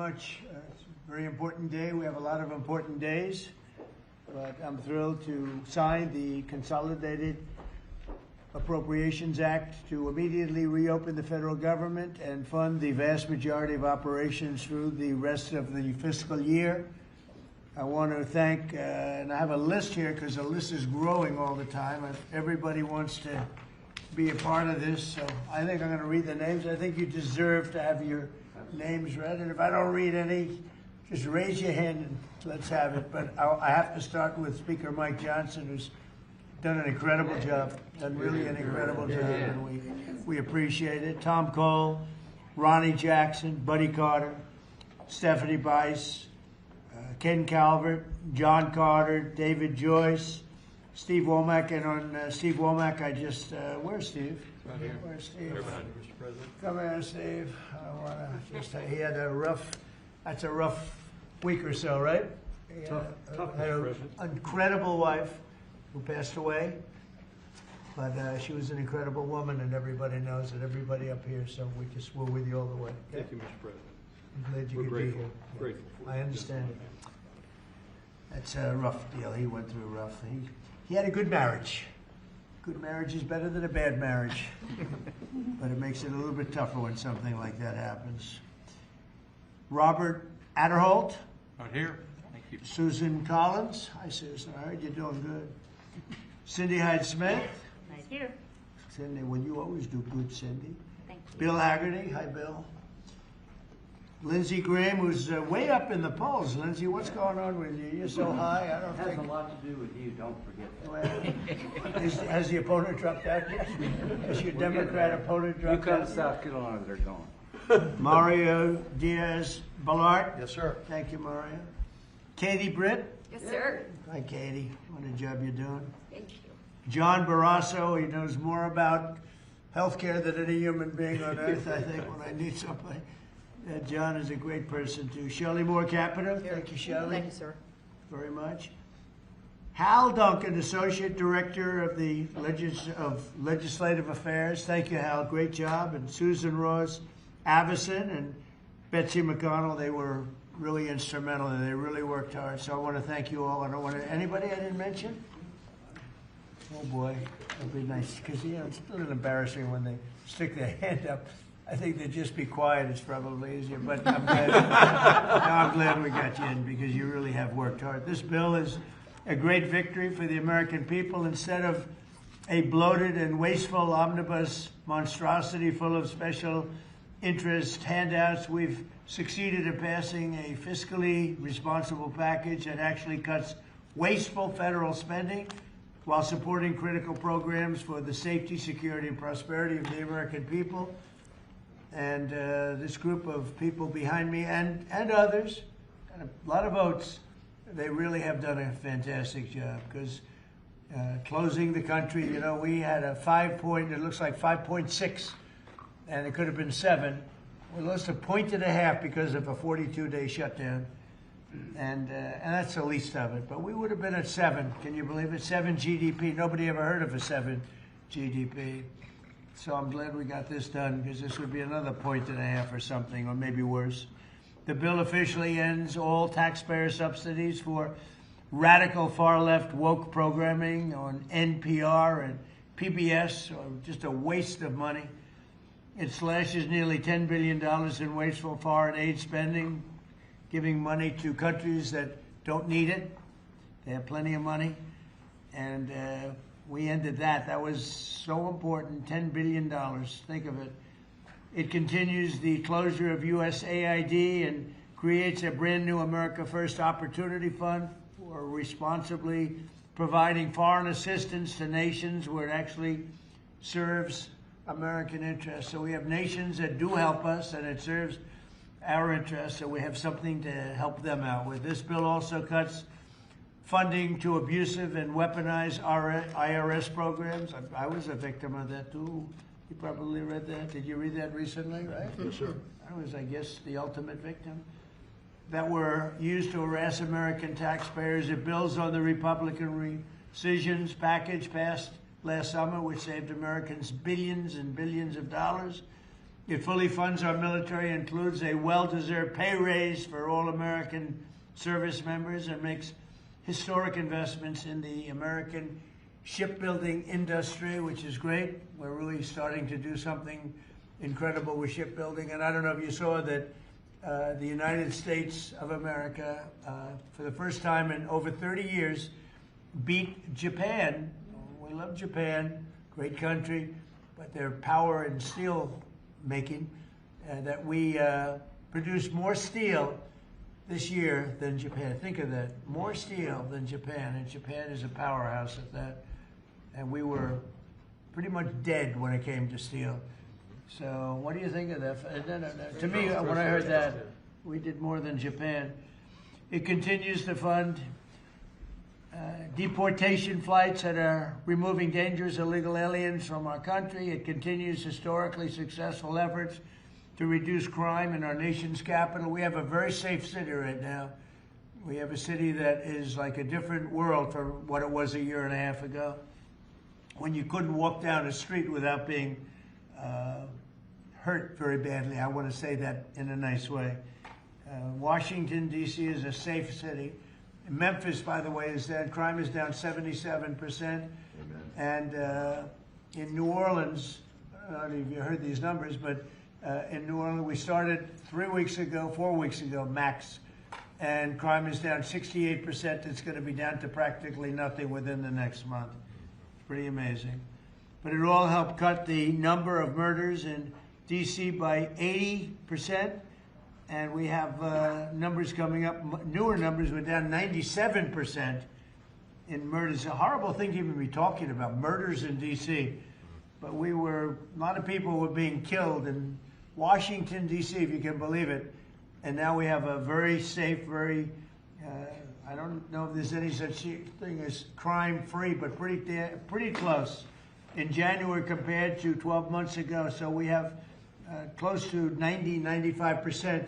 much. It's a very important day. We have a lot of important days, but I'm thrilled to sign the Consolidated Appropriations Act to immediately reopen the federal government and fund the vast majority of operations through the rest of the fiscal year. I want to thank, and I have a list here because the list is growing all the time. Everybody wants to be a part of this, so I think I'm going to read the names. I think you deserve to have your names read, and if I don't read any, just raise your hand and let's have it. But I have to start with Speaker Mike Johnson, who's done an incredible job, done really an incredible job, and we appreciate it. Tom Cole, Ronnie Jackson, Buddy Carter, Stephanie Bice, Ken Calvert, John Carter, David Joyce, Steve Womack, and on Steve Womack, I just, where's Steve? Right here. Where's Steve? Right behind you, Mr. President. Come here, Steve. I want to just, he had a rough, that's a rough week or so, right? Tough, had Mr. an President. incredible wife who passed away, but she was an incredible woman, and everybody knows it, everybody up here, so we're with you all the way. Okay? Thank you, Mr. President. I'm glad you We're could grateful. be here. Grateful for I it. understand. That's a rough deal. He went through rough. He had a good marriage. Good marriage is better than a bad marriage, but it makes it a little bit tougher when something like that happens. Robert Adderholt. Right here. Thank you. Susan Collins. Hi, Susan. I heard you're doing good. Cindy Hyde-Smith. Right here. Cindy, well, you always do good, Cindy. Thank you. Bill Haggerty. Hi, Bill. Lindsey Graham, who's way up in the polls. Lindsey, what's going on with you? You're so high. I don't It has think. a lot to do with you, don't forget that. Well, has the opponent dropped out yet? Has your Democrat opponent You dropped come to out? South Carolina, they're gone. Mario Diaz-Balart. Yes, sir. Thank you, Mario. Katie Britt. Yes, sir. Hi, Katie. What a job you're doing. Thank you. John Barrasso. He knows more about healthcare than any human being on earth, I think, when I need somebody. John is a great person, too. Shelley Moore Capito. Thank you, Shelley. Thank you, sir. Very much. Hal Duncan, Associate Director of the Legislative Affairs. Thank you, Hal. Great job. And Susan Ross Avison and Betsy McConnell, they were really instrumental and they really worked hard. So I want to thank you all. I don't want to, anybody I didn't mention? Oh boy, that'd be nice. Because, you know, it's a little embarrassing when they stick their hand up. I think they'd just be quiet. It's probably easier. But I'm glad, I'm glad we got you in because you really have worked hard. This bill is a great victory for the American people. Instead of a bloated and wasteful omnibus monstrosity full of special interest handouts, we've succeeded in passing a fiscally responsible package that actually cuts wasteful federal spending while supporting critical programs for the safety, security, and prosperity of the American people. And this group of people behind me and others, and a lot of votes, they really have done a fantastic job because closing the country, you know, we had a 5 it looks like 5.6, and it could have been 7. We lost 1.5 points because of a 42-day shutdown. And that's the least of it. But we would have been at 7. Can you believe it? 7 GDP. Nobody ever heard of a 7 GDP. So I'm glad we got this done because this would be another 1.5 points or something, or maybe worse. The bill officially ends all taxpayer subsidies for radical far-left woke programming on NPR and PBS, or just a waste of money. It slashes nearly $10 billion in wasteful foreign aid spending, giving money to countries that don't need it. They have plenty of money. And we ended that. That was so important, $10 billion. Think of it. It continues the closure of USAID and creates a brand new America First Opportunity Fund for responsibly providing foreign assistance to nations where it actually serves American interests. So we have nations that do help us and it serves our interests, so we have something to help them out with. This bill also cuts funding to abusive and weaponized IRS programs. I was a victim of that too. You probably read that. Did you read that recently, right? Yes, sir. I was, I guess, the ultimate victim. That were used to harass American taxpayers. It builds on the Republican rescissions package passed last summer, which saved Americans billions and billions of dollars. It fully funds our military, includes a well-deserved pay raise for all American service members, and makes historic investments in the American shipbuilding industry, which is great. We're really starting to do something incredible with shipbuilding. And I don't know if you saw that the United States of America, for the first time in over 30 years, beat Japan. We love Japan, great country, but their power in steel making, that we produced more steel this year than Japan. Think of that, more steel than Japan, and Japan is a powerhouse at that. And we were pretty much dead when it came to steel. So what do you think of that? No. To me, when I heard that, we did more than Japan. It continues to fund deportation flights that are removing dangerous illegal aliens from our country. It continues historically successful efforts to reduce crime in our nation's capital. We have a very safe city right now. We have a city that is like a different world from what it was a year and a half ago, when you couldn't walk down a street without being hurt very badly. I want to say that in a nice way. Washington, D.C. is a safe city. Memphis, by the way, is down. Crime is down 77%. Amen. And in New Orleans, I don't know if you heard these numbers, but in New Orleans, we started 4 weeks ago, max, and crime is down 68%. It's going to be down to practically nothing within the next month. It's pretty amazing. But it all helped cut the number of murders in D.C. by 80%. And we have numbers coming up, newer numbers. We're down 97% in murders. It's a horrible thing to even be talking about, murders in D.C. But a lot of people were being killed in Washington, D.C., if you can believe it. And now we have a very safe, I don't know if there's any such thing as crime-free, but pretty close in January compared to 12 months ago. So we have close to 95%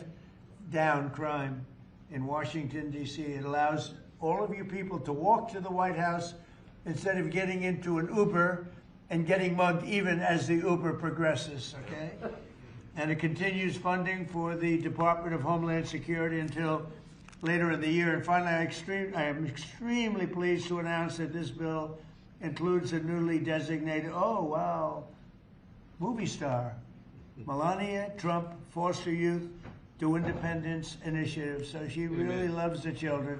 down crime in Washington, D.C. It allows all of you people to walk to the White House instead of getting into an Uber and getting mugged even as the Uber progresses, okay? And it continues funding for the Department of Homeland Security until later in the year. And finally, I am extremely pleased to announce that this bill includes a newly designated, movie star, Melania Trump Foster Youth to Independence Initiative. So she really loves the children,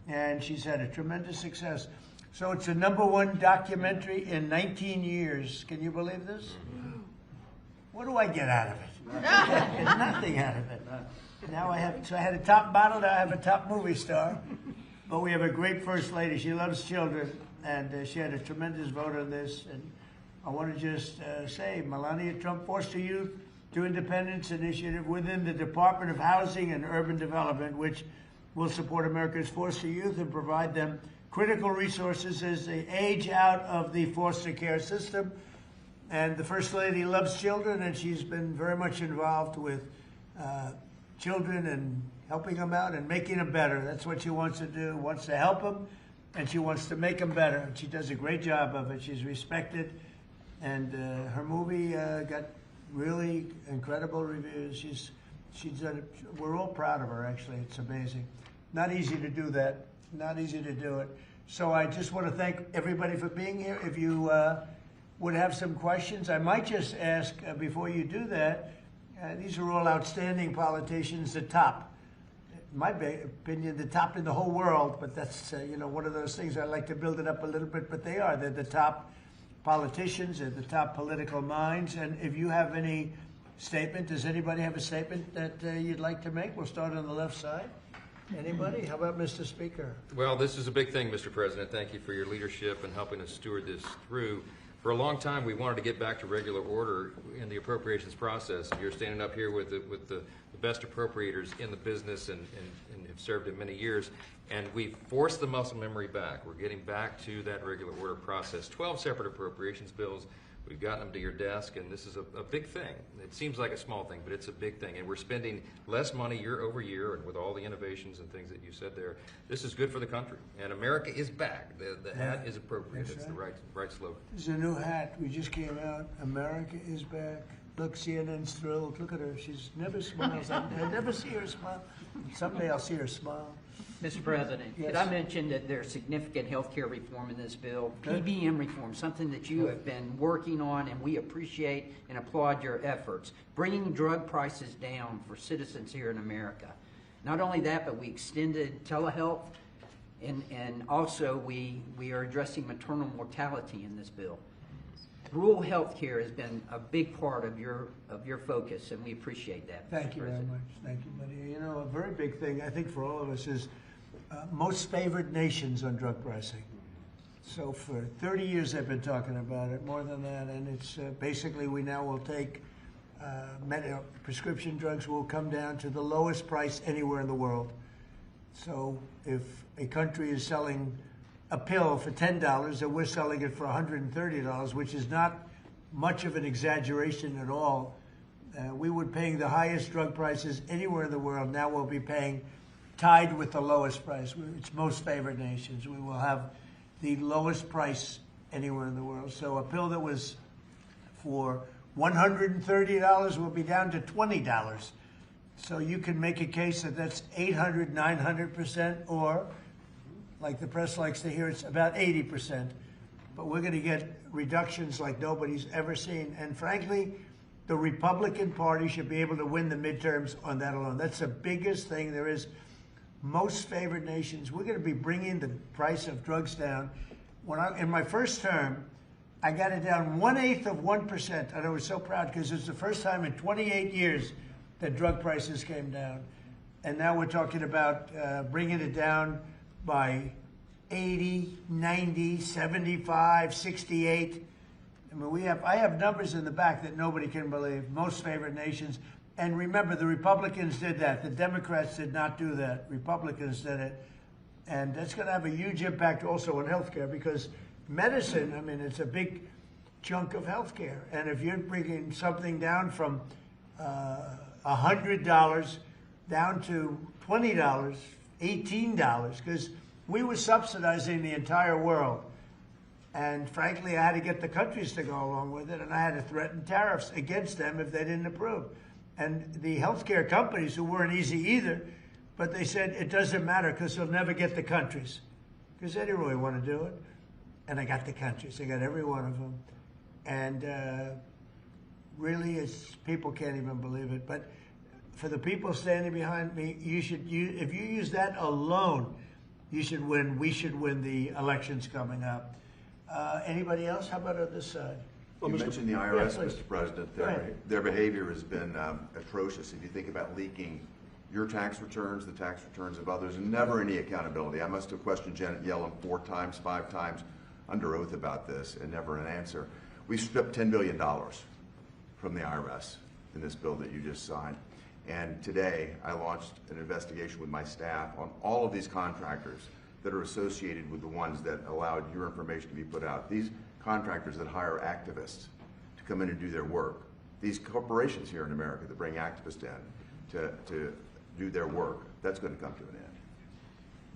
and she's had a tremendous success. So it's the #1 documentary in 19 years. Can you believe this? What do I get out of it? Nothing out of it. Now I had a top model, now I have a top movie star. But we have a great First Lady. She loves children, and she had a tremendous vote on this. And I want to just say, Melania Trump Foster Youth to Independence Initiative within the Department of Housing and Urban Development, which will support America's foster youth and provide them critical resources as they age out of the foster care system. And the First Lady loves children, and she's been very much involved with children and helping them out and making them better. That's what she wants to do, wants to help them, and she wants to make them better. And she does a great job of it. She's respected, and her movie got really incredible reviews. She's done it. We're all proud of her, actually. It's amazing. Not easy to do that. Not easy to do it. So I just want to thank everybody for being here. If you would have some questions, I might just ask before you do that. These are all outstanding politicians, the top. In my opinion, the top in the whole world. But that's one of those things. I like to build it up a little bit. But they are. They're the top politicians. They're the top political minds. And if you have any statement, does anybody have a statement that you'd like to make? We'll start on the left side. Anybody? How about Mr. Speaker? Well, this is a big thing, Mr. President. Thank you for your leadership and helping us steward this through. For a long time, we wanted to get back to regular order in the appropriations process. You're standing up here with the best appropriators in the business and have served in many years. And we forced the muscle memory back. We're getting back to that regular order process. 12 separate appropriations bills. We've gotten them to your desk, and this is a big thing. It seems like a small thing, but it's a big thing. And we're spending less money year over year, and with all the innovations and things that you said there, this is good for the country. And America is back. The hat is appropriate. It's the right slogan. There's a new hat. We just came out. America is back. Look, CNN's thrilled. Look at her. She's never smiles. I never see her smile. Someday I'll see her smile. Mr. President, Yes. could I mention that there's significant health care reform in this bill, Good. PBM reform, something that you have been working on, and we appreciate and applaud your efforts, bringing drug prices down for citizens here in America. Not only that, but we extended telehealth, and also we are addressing maternal mortality in this bill. Rural health care has been a big part of your focus, and we appreciate that. Thank Mr. you very President. much. Thank you, buddy. You know, a very big thing, I think, for all of us is most favored nations on drug pricing. So for 30 years I've been talking about it, more than that, and it's basically we now will take prescription drugs will come down to the lowest price anywhere in the world. So if a country is selling a pill for $10 and we're selling it for $130, which is not much of an exaggeration at all, we were paying the highest drug prices anywhere in the world. Now we'll be paying tied with the lowest price. It's most favored nations. We will have the lowest price anywhere in the world. So a pill that was for $130 will be down to $20. So you can make a case that that's 800, 900%, or like the press likes to hear, it's about 80%. But we're going to get reductions like nobody's ever seen. And frankly, the Republican Party should be able to win the midterms on that alone. That's the biggest thing there is. Most favored nations, we're going to be bringing the price of drugs down. In my first term, I got it down 1/8 of 1%. And I was so proud because it's the first time in 28 years that drug prices came down. And now we're talking about bringing it down by 80, 90, 75, 68. I mean, I have numbers in the back that nobody can believe. Most favored nations. And remember, the Republicans did that. The Democrats did not do that. Republicans did it. And that's going to have a huge impact also on healthcare because medicine, I mean, it's a big chunk of healthcare. And if you're bringing something down from $100 down to $20, $18, because we were subsidizing the entire world. And frankly, I had to get the countries to go along with it, and I had to threaten tariffs against them if they didn't approve. And the healthcare companies, who weren't easy either, but they said it doesn't matter because they'll never get the countries, because they didn't really want to do it. And I got the countries. I got every one of them. And really, people can't even believe it. But for the people standing behind me, if you use that alone, you should win. We should win the elections coming up. Anybody else? How about on this side? You mentioned the IRS, Yeah, please. Mr. President. Right. Their behavior has been atrocious. If you think about leaking your tax returns, the tax returns of others, and never any accountability. I must have questioned Janet Yellen 4 times, 5 times under oath about this, and never an answer. We stripped $10 billion from the IRS in this bill that you just signed. And today, I launched an investigation with my staff on all of these contractors that are associated with the ones that allowed your information to be put out. These contractors that hire activists to come in and do their work. These corporations here in America that bring activists in to do their work, that's going to come to an end.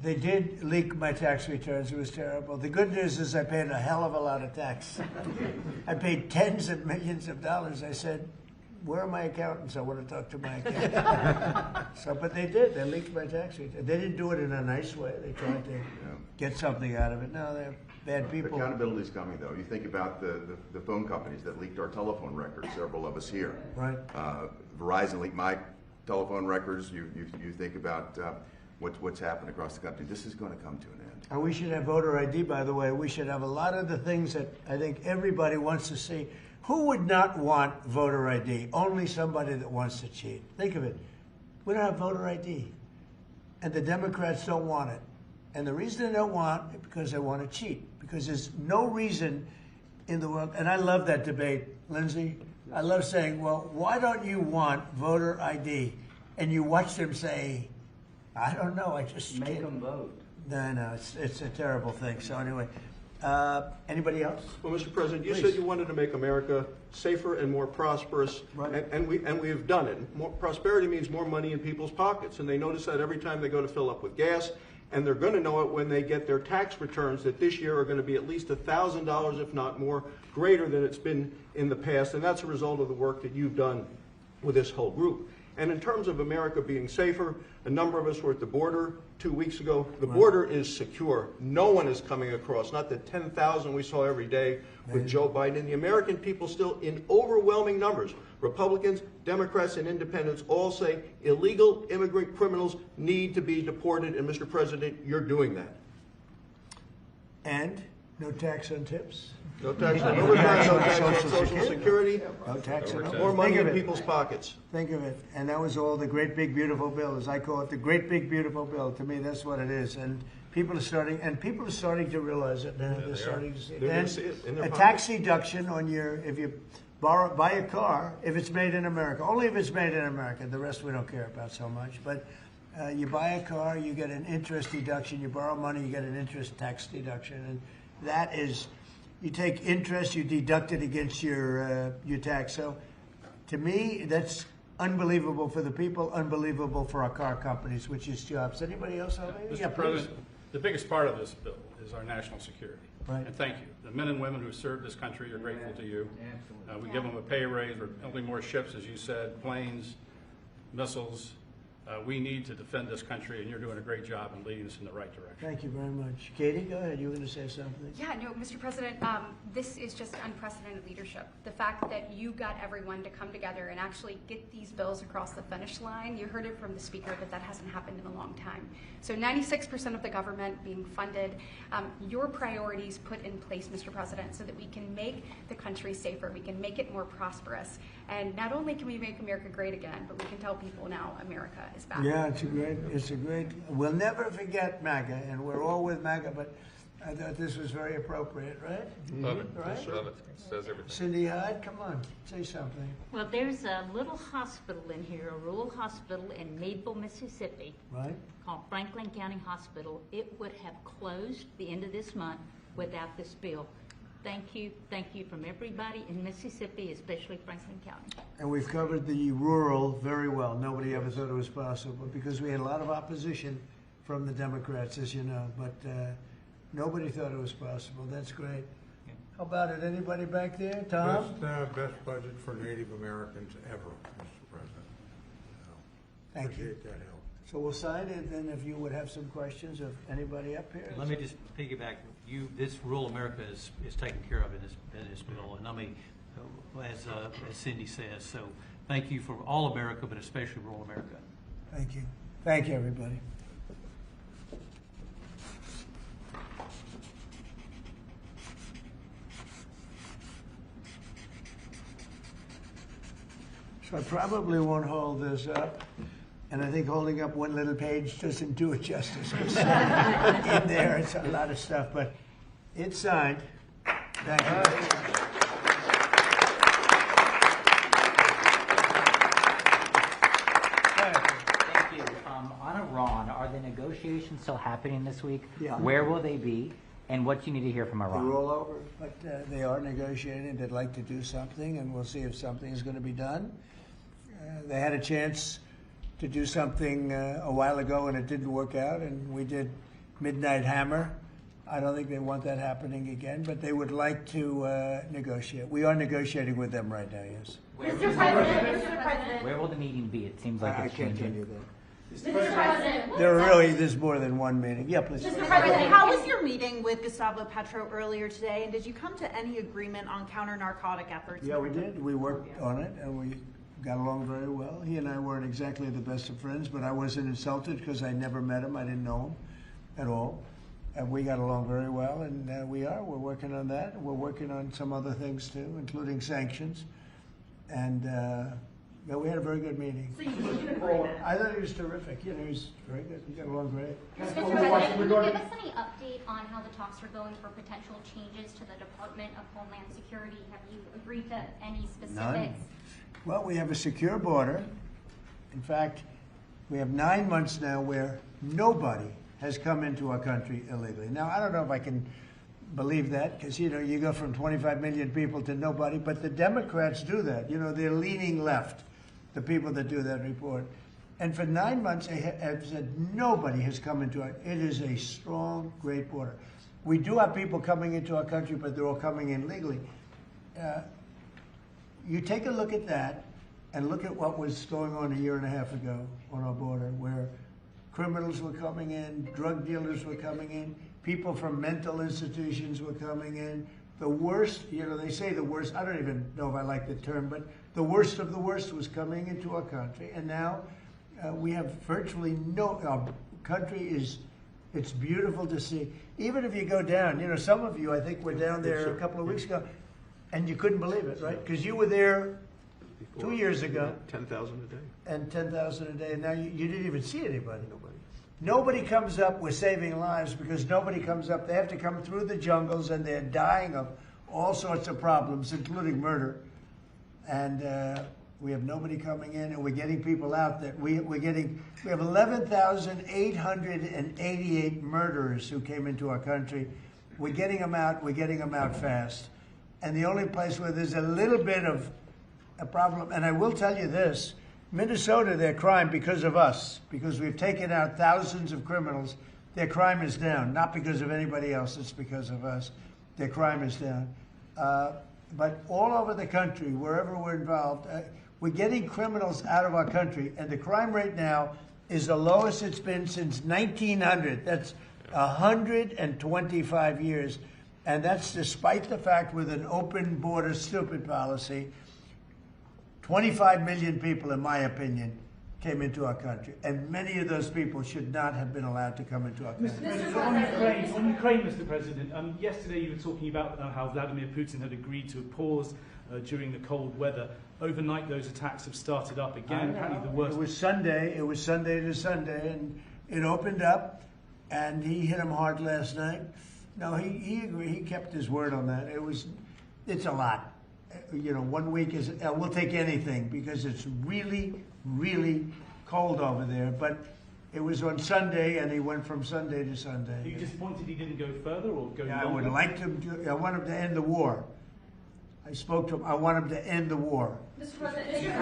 They did leak my tax returns. It was terrible. The good news is I paid a hell of a lot of tax. I paid tens of millions of dollars. I said, where are my accountants? I want to talk to my accountant. But they did. They leaked my tax returns. They didn't do it in a nice way. They tried to get something out of it. No, they're bad people. Accountability is coming, though. You think about the phone companies that leaked our telephone records, several of us here. Right. Verizon leaked my telephone records. You think about what's happened across the country. This is going to come to an end. And we should have voter ID, by the way. We should have a lot of the things that I think everybody wants to see. Who would not want voter ID? Only somebody that wants to cheat. Think of it. We don't have voter ID. And the Democrats don't want it. And the reason they don't want it because they want to cheat. Because there's no reason in the world. And I love that debate, Lindsay. I love saying, well, why don't you want voter ID? And you watch them say, I don't know. I just Make can't. them vote. No, it's a terrible thing. So anyway, anybody else? Well, Mr. President, you Please. said you wanted to make America safer and more prosperous, Right. and we have done it. More prosperity means more money in people's pockets, and they notice that every time they go to fill up with gas, and they're going to know it when they get their tax returns that this year are going to be at least $1,000, if not more, greater than it's been in the past, and that's a result of the work that you've done with this whole group. And in terms of America being safer, a number of us were at the border 2 weeks ago. The border is secure. No one is coming across, not the 10,000 we saw every day with Joe Biden. And the American people still, in overwhelming numbers, Republicans, Democrats, and independents all say illegal immigrant criminals need to be deported. And Mr. President, you're doing that. And no tax on tips. No tax on overtime, no tax on Social Security, No tax on more money Think in of it. people's pockets. Think of it. And that was all the great big beautiful bill, as I call it, the great big beautiful bill. To me, that's what it is. And people are starting to realize it now. They're starting to see it. They're gonna And see it in their a pockets. tax deduction on if you buy a car, if it's made in America, only if it's made in America. The rest we don't care about so much. But you buy a car, you get an interest deduction. You borrow money, you get an interest tax deduction. And that is, you take interest, you deduct it against your tax. So, to me, that's unbelievable for the people, unbelievable for our car companies, which is jobs. Anybody else have anything? Yeah, Mr. please. President, the biggest part of this bill is our national security. Right. And thank you. The men and women who served this country are grateful to you. We give them a pay raise. We're building more ships, as you said, planes, missiles. We need to defend this country, and you're doing a great job in leading us in the right direction. Thank you very much. Katie, go ahead. You were going to say something? Yeah, no, Mr. President, this is just unprecedented leadership. The fact that you got everyone to come together and actually get these bills across the finish line, you heard it from the speaker that hasn't happened in a long time. So 96% of the government being funded, your priorities put in place, Mr. President, so that we can make the country safer, we can make it more prosperous, and not only can we make America great again, but we can tell people now America is back. Yeah, it's a great, we'll never forget MAGA, and we're all with MAGA, but I thought this was very appropriate, right? Love it. Right? Love it. Says everything. Cindy Hyde, come on, say something. Well, there's a little hospital in here, a rural hospital in Maple, Mississippi, Right? called Franklin County Hospital. It would have closed the end of this month without this bill. Thank you from everybody in Mississippi, especially Franklin County. And we've covered the rural very well. Nobody ever thought it was possible because we had a lot of opposition from the Democrats, as you know, but nobody thought it was possible. That's great. How about it? Anybody back there? Tom? Best budget for Native Americans ever, Mr. President. Thank you. Appreciate that help. So we'll sign it, and if you would have some questions of anybody up here. Let me just piggyback. This rural America is taken care of in this bill, and I mean, as Cindy says. So thank you for all America, but especially rural America. Thank you. Thank you, everybody. So I probably won't hold this up. And I think holding up one little page doesn't do it justice. 'Cause in there, it's a lot of stuff, but it's signed. Thank you. Thank you. On Iran, are the negotiations still happening this week? Yeah. Where will they be? And what do you need to hear from Iran? They're all over, but they are negotiating. They'd like to do something, and we'll see if something is going to be done. They had a chance to do something a while ago, and it didn't work out, and we did Midnight Hammer. I don't think they want that happening again, but they would like to negotiate. We are negotiating with them right now, yes. Mr. President. Where will the meeting be? It seems like I it's can't tell changing. you that. Mr. President. There's more than one meeting. Yeah, please. Mr. President, how was your meeting with Gustavo Petro earlier today, and did you come to any agreement on counter-narcotic efforts? Yeah, we did. We worked on it, and we got along very well. He and I weren't exactly the best of friends, but I wasn't insulted because I never met him. I didn't know him at all. And we got along very well, and we're working on that. We're working on some other things too, including sanctions. And yeah, we had a very good meeting. So you came to an agreement? I thought he was terrific. You know, he was very good. We got along great. Mr. President, can you give us any update on how the talks are going for potential changes to the Department of Homeland Security? Have you agreed to any specifics? None. Well, we have a secure border. In fact, we have 9 months now where nobody has come into our country illegally. Now, I don't know if I can believe that because, you know, you go from 25 million people to nobody, but the Democrats do that. You know, they're leaning left, the people that do that report. And for 9 months, I've said nobody has come into it. It is a strong, great border. We do have people coming into our country, but they're all coming in legally. You take a look at that and look at what was going on a year and a half ago on our border, where criminals were coming in, drug dealers were coming in, people from mental institutions were coming in. The worst, they say the worst, I don't even know if I like the term, but the worst of the worst was coming into our country. And now we have virtually our country it's beautiful to see. Even if you go down, some of you, I think, were down there a couple of weeks ago, and you couldn't believe it, right? Because you were there 2 years ago. 10,000 a day. And 10,000 a day, and now you didn't even see anybody. Nobody comes up with saving lives because nobody comes up. They have to come through the jungles, and they're dying of all sorts of problems, including murder. And we have nobody coming in, and we're getting people out. That we have 11,888 murderers who came into our country. We're getting them out. We're getting them out fast. And the only place where there's a little bit of a problem, and I will tell you this. Minnesota, their crime, because of us, because we've taken out thousands of criminals, their crime is down. Not because of anybody else, it's because of us. Their crime is down. But all over the country, wherever we're involved, we're getting criminals out of our country, and the crime rate now is the lowest it's been since 1900. That's 125 years. And that's despite the fact with an open border stupid policy, 25 million people, in my opinion, came into our country. And many of those people should not have been allowed to come into our country. On Ukraine, Mr. President, yesterday you were talking about how Vladimir Putin had agreed to a pause during the cold weather. Overnight, those attacks have started up again. Apparently the worst. It was Sunday to Sunday, and it opened up, and he hit him hard last night. No, he agreed. He kept his word on that. It's a lot. 1 week is, we'll take anything because it's really, really cold over there. But it was on Sunday, and he went from Sunday to Sunday. Are you disappointed he didn't go further or go longer? I would like him to. I want him to end the war. I spoke to him. I want him to end the war. Mr. President,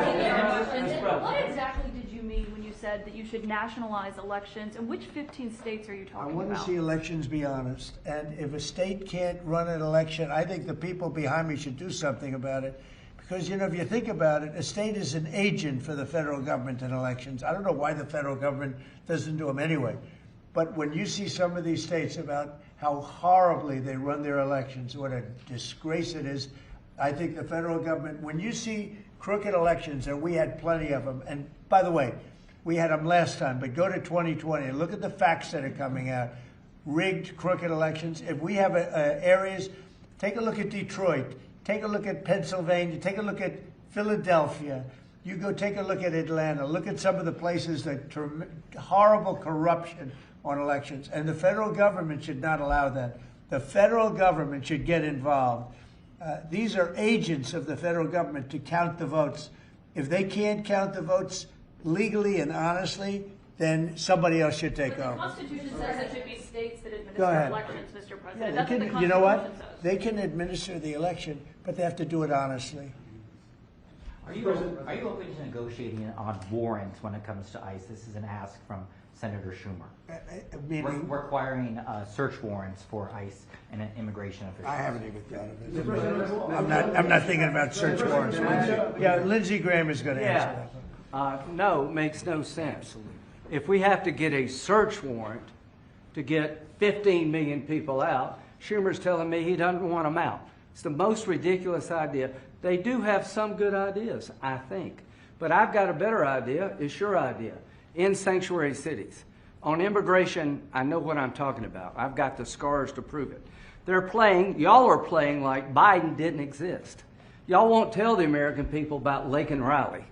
what exactly did you mean when you said that you should nationalize elections, and which 15 states are you talking about? I want to see elections be honest, and if a state can't run an election, I think the people behind me should do something about it. Because, if you think about it, a state is an agent for the federal government in elections. I don't know why the federal government doesn't do them anyway. But when you see some of these states about how horribly they run their elections, what a disgrace it is, I think the federal government, when you see crooked elections, and we had plenty of them, and by the way, we had them last time, but go to 2020 and look at the facts that are coming out. Rigged, crooked elections. If we have areas, take a look at Detroit, take a look at Pennsylvania, take a look at Philadelphia. You go take a look at Atlanta, look at some of the places that horrible corruption on elections. And the federal government should not allow that. The federal government should get involved. These are agents of the federal government to count the votes. If they can't count the votes legally and honestly, then somebody else should take over. The Constitution says it should be states that administer elections, Mr. President. Yeah, That's what the Constitution you know what? says. They can administer the election, but they have to do it honestly. Are you open to negotiating on warrants when it comes to ICE? This is an ask from Senator Schumer. Requiring search warrants for ICE and immigration officials. I haven't even thought of it. I'm not thinking about search warrants. Yeah, Lindsey Graham is going to answer that. No, it makes no sense. If we have to get a search warrant to get 15 million people out, Schumer's telling me he doesn't want them out. It's the most ridiculous idea. They do have some good ideas, I think. But I've got a better idea. It's your idea. In sanctuary cities. On immigration, I know what I'm talking about. I've got the scars to prove it. Y'all are playing like Biden didn't exist. Y'all won't tell the American people about Lake and Riley.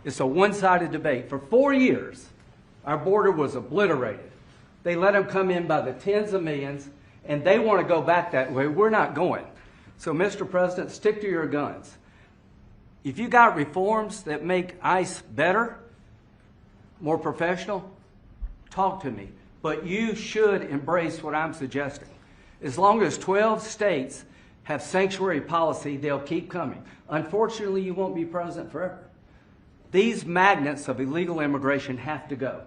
It's a one-sided debate. For 4 years, our border was obliterated. They let them come in by the tens of millions, and they want to go back that way. We're not going. So, Mr. President, stick to your guns. If you got reforms that make ICE better, more professional, talk to me. But you should embrace what I'm suggesting. As long as 12 states have sanctuary policy, they'll keep coming. Unfortunately, you won't be president forever. These magnets of illegal immigration have to go.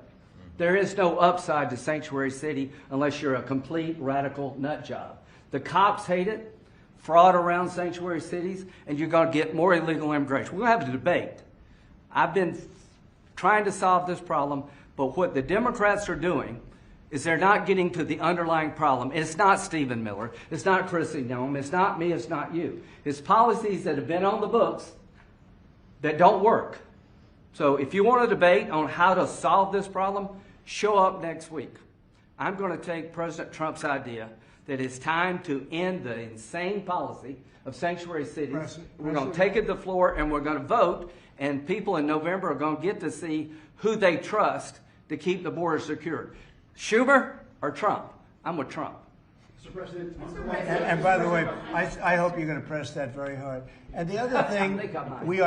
There is no upside to Sanctuary City unless you're a complete radical nut job. The cops hate it, fraud around sanctuary cities, and you're going to get more illegal immigration. We're going to have a debate. I've been trying to solve this problem, but what the Democrats are doing is they're not getting to the underlying problem. It's not Stephen Miller. It's not Chrissy Nome. It's not me. It's not you. It's policies that have been on the books that don't work. So if you want a debate on how to solve this problem, show up next week. I'm going to take President Trump's idea that it's time to end the insane policy of sanctuary cities. We're going to take it to the floor and we're going to vote, and people in November are going to get to see who they trust to keep the border secure. Schumer or Trump? I'm with Trump. Mr. President. And by the way, I hope you're going to press that very hard. And the other thing, we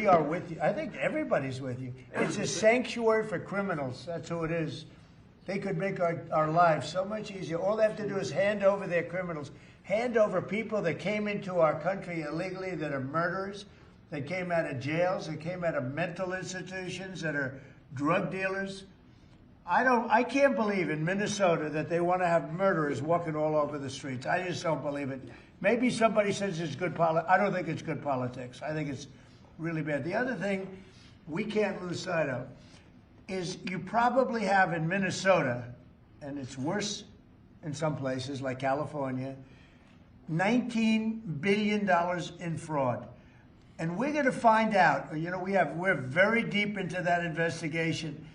are with you. I think everybody's with you. It's a sanctuary for criminals. That's who it is. They could make our lives so much easier. All they have to do is hand over their criminals, hand over people that came into our country illegally that are murderers, that came out of jails, that came out of mental institutions, that are drug dealers. I can't believe in Minnesota that they want to have murderers walking all over the streets. I just don't believe it. Maybe somebody says it's good politics. I don't think it's good politics. I think it's really bad. The other thing we can't lose sight of is you probably have in Minnesota, and it's worse in some places like California, $19 billion in fraud. And we're going to find out, we're very deep into that investigation.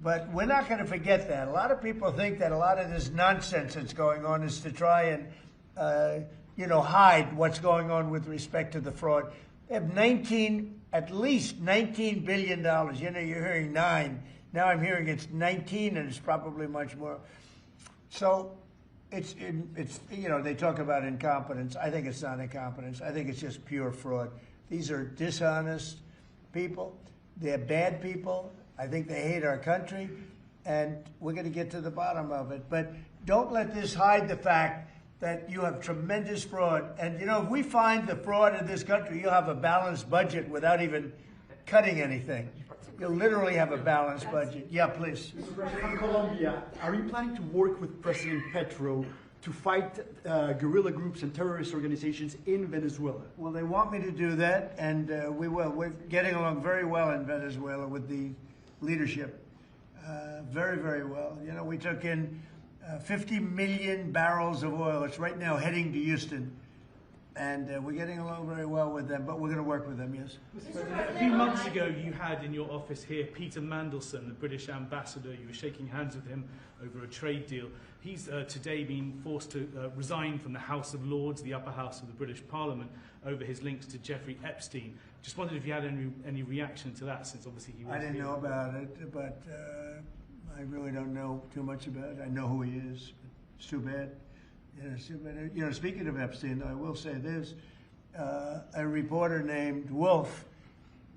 But we're not going to forget that. A lot of people think that a lot of this nonsense that's going on is to try and, hide what's going on with respect to the fraud. They have at least $19 billion. You're hearing 9. Now I'm hearing it's 19, and it's probably much more. So it's they talk about incompetence. I think it's not incompetence. I think it's just pure fraud. These are dishonest people. They're bad people. I think they hate our country, and we're going to get to the bottom of it. But don't let this hide the fact that you have tremendous fraud. And, if we find the fraud in this country, you'll have a balanced budget without even cutting anything. You'll literally have a balanced budget. Yeah, please. Mr. President, from Colombia, are you planning to work with President Petro to fight guerrilla groups and terrorist organizations in Venezuela? Well, they want me to do that, and we will. We're getting along very well in Venezuela with the leadership. Very, very well. We took in 50 million barrels of oil. It's right now heading to Houston. And we're getting along very well with them, but we're going to work with them, yes. Mr. President, a few months ago you had in your office here Peter Mandelson, the British ambassador. You were shaking hands with him over a trade deal. He's today been forced to resign from the House of Lords, the upper house of the British Parliament, over his links to Jeffrey Epstein. Just wondered if you had any reaction to that, since obviously he was. I didn't know about it, but I really don't know too much about it. I know who he is. It's too bad. Speaking of Epstein, I will say this. A reporter named Wolf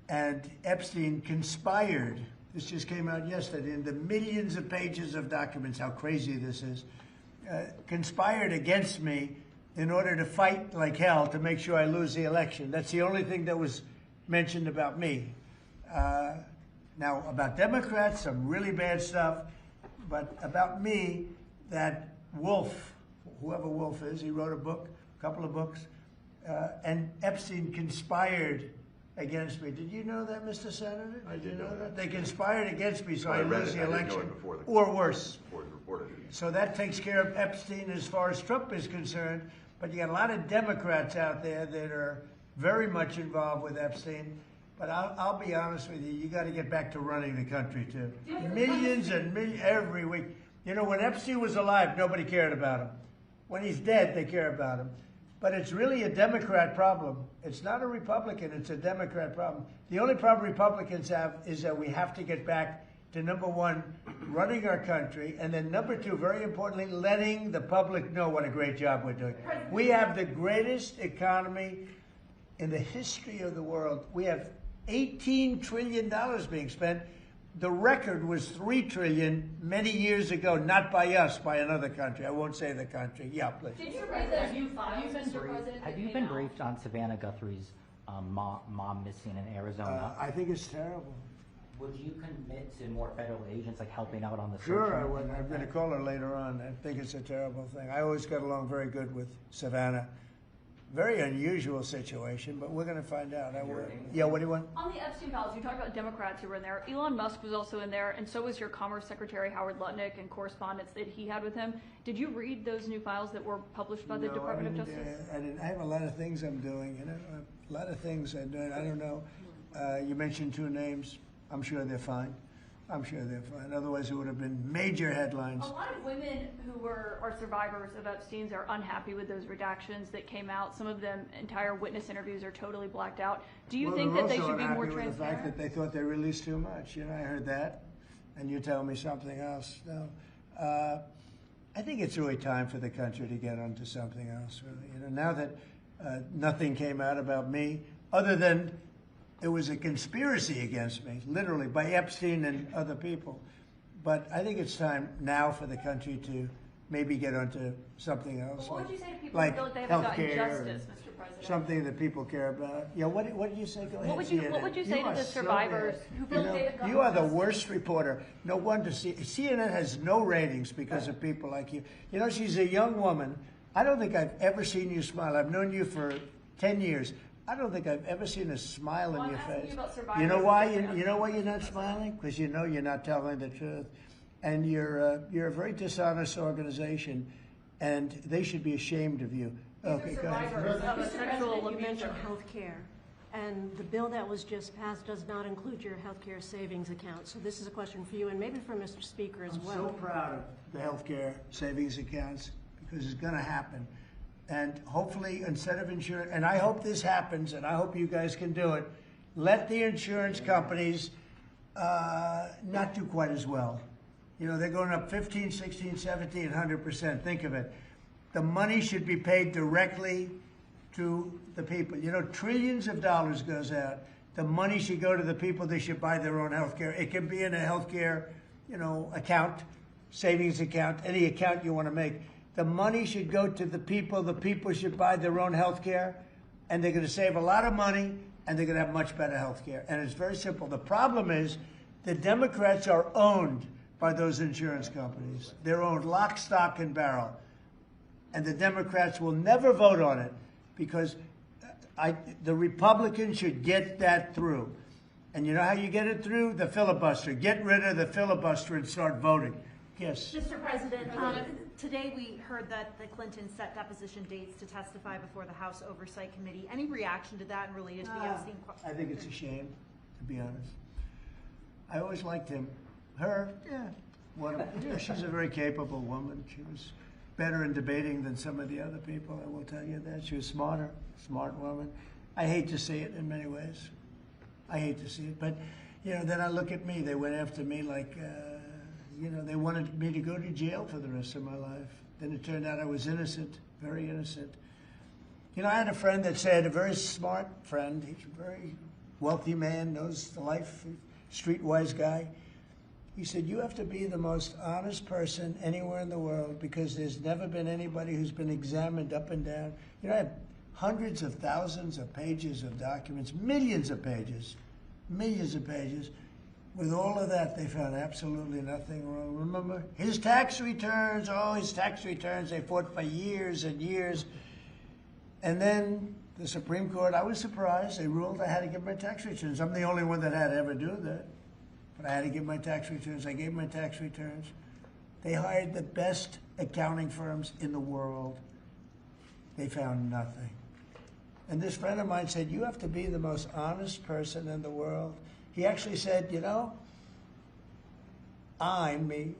and Epstein conspired. This just came out yesterday in the millions of pages of documents, how crazy this is. Conspired against me in order to fight like hell to make sure I lose the election. That's the only thing that was mentioned about me. Now, about Democrats, some really bad stuff. But about me, that Wolf, whoever Wolf is, he wrote a couple of books, and Epstein conspired against me. Did you know that, Mr. Senator? I did know that. They conspired against me, so I lose the election. Or worse. So that takes care of Epstein as far as Trump is concerned. But you got a lot of Democrats out there that are very much involved with Epstein. But I'll be honest with you, you got to get back to running the country too. Millions and millions every week. When Epstein was alive, nobody cared about him. When he's dead, they care about him. But it's really a Democrat problem. It's not a Republican, it's a Democrat problem. The only problem Republicans have is that we have to get back to, number one, running our country, and then number two, very importantly, letting the public know what a great job we're doing. We have the greatest economy in the history of the world. We have $18 trillion being spent. The record was $3 trillion many years ago, not by us, by another country. I won't say the country. Yeah, please. Have you been briefed on Savannah Guthrie's mom missing in Arizona. I think it's terrible. Would you commit to more federal agents like helping out on the search? Sure, I and would. everything like I'm going to that? call her later on. I think it's a terrible thing. I always got along very good with Savannah. Very unusual situation, but we're going to find out. I will. Yeah, what do you want? On the Epstein files, you talked about Democrats who were in there. Elon Musk was also in there, and so was your Commerce Secretary Howard Lutnick and correspondence that he had with him. Did you read those new files that were published by the Department of Justice? I didn't. I have a lot of things I'm doing. You know, a lot of things I'm doing. I don't know. You mentioned two names. I'm sure they're fine. I'm sure they're fine. Otherwise, it would have been major headlines. A lot of women who are survivors of Epstein's are unhappy with those redactions that came out. Some of them, entire witness interviews are totally blacked out. Do you think that they should be more transparent? The fact transparent? that they thought they released too much. You know, I heard that, and you tell me something else. No, I think it's really time for the country to get onto something else. Really, you know, now that nothing came out about me, other than there was a conspiracy against me, literally, by Epstein and other people. But I think it's time now for the country to maybe get onto something else. What would you say to people like who feel like they haven't gotten healthcare justice, Mr. President? something that people care about. Yeah, what did you say? Go ahead. What would you say to are the so survivors bad. who feel like they haven't gotten You are the justice? worst reporter. No wonder CNN has no ratings because of people like you. You know, she's a young woman. I don't think I've ever seen you smile. I've known you for 10 years. I don't think I've ever seen a smile on your face. You know why? You know why you're not smiling? Because you know you're not telling the truth, and you're a very dishonest organization, and they should be ashamed of you. Okay, go ahead. Mr. President, you mentioned health care, and the bill that was just passed does not include your health care savings account. So this is a question for you, and maybe for Mr. Speaker as well. I'm so proud of the healthcare savings accounts because it's going to happen. And hopefully, instead of insurance, and I hope this happens, and I hope you guys can do it, let the insurance companies not do quite as well. You know, they're going up 15, 16, 17, 100%. Think of it. The money should be paid directly to the people. You know, trillions of dollars goes out. The money should go to the people. They should buy their own health care. It can be in a health care, account, savings account, any account you want to make. The money should go to the people. The people should buy their own health care, and they're going to save a lot of money, and they're going to have much better health care. And it's very simple. The problem is the Democrats are owned by those insurance companies. They're owned lock, stock, and barrel. And the Democrats will never vote on it because the Republicans should get that through. And you know how you get it through? The filibuster. Get rid of the filibuster and start voting. Yes. Mr. President, today we heard that the Clintons set deposition dates to testify before the House Oversight Committee. Any reaction to that related to the Epstein? I think it's a shame, to be honest. I always liked him. Her, she's a very capable woman. She was better in debating than some of the other people, I will tell you that. She was smart woman. I hate to see it in many ways. I hate to see it. But, then I look at me. They went after me like... they wanted me to go to jail for the rest of my life. Then it turned out I was innocent, very innocent. I had a friend that said, a very smart friend, he's a very wealthy man, knows the life, streetwise guy. He said, you have to be the most honest person anywhere in the world because there's never been anybody who's been examined up and down. I have hundreds of thousands of pages of documents, millions of pages. With all of that, they found absolutely nothing wrong. Remember, his tax returns, they fought for years and years. And then the Supreme Court, I was surprised, they ruled I had to give my tax returns. I'm the only one that had to ever do that. But I had to give my tax returns. I gave my tax returns. They hired the best accounting firms in the world. They found nothing. And this friend of mine said, you have to be the most honest person in the world. He actually said, me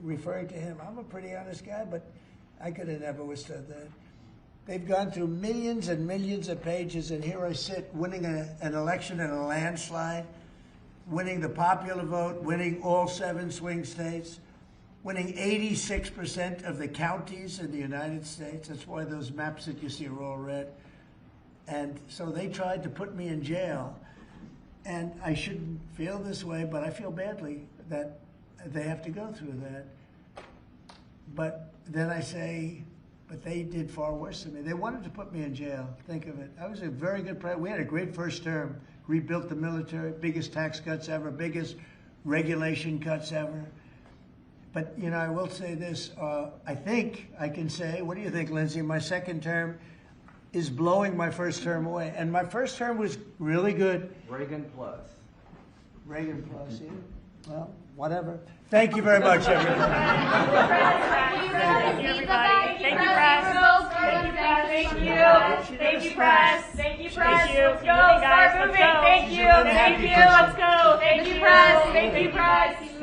referring to him, I'm a pretty honest guy, but I could have never withstood that. They've gone through millions and millions of pages, and here I sit winning an election in a landslide, winning the popular vote, winning all 7 swing states, winning 86% of the counties in the United States. That's why those maps that you see are all red. And so they tried to put me in jail. And I shouldn't feel this way, but I feel badly that they have to go through that. But then I say, but they did far worse than me. They wanted to put me in jail. Think of it. I was a very good president. We had a great first term. Rebuilt the military, biggest tax cuts ever, biggest regulation cuts ever. But, you know, I will say this. I think I can say, what do you think, Lindsay? My second term is blowing my first term away. And my first term was really good. Reagan plus. Reagan plus, yeah. Well, whatever. Thank you very much, everybody. Thank you, everybody. Thank you, press. Thank you, press. Thank you. Thank you, press. Thank you, press. Let's go. Start moving. Thank you. Thank you. Let's go. Thank you, press. Thank you, press.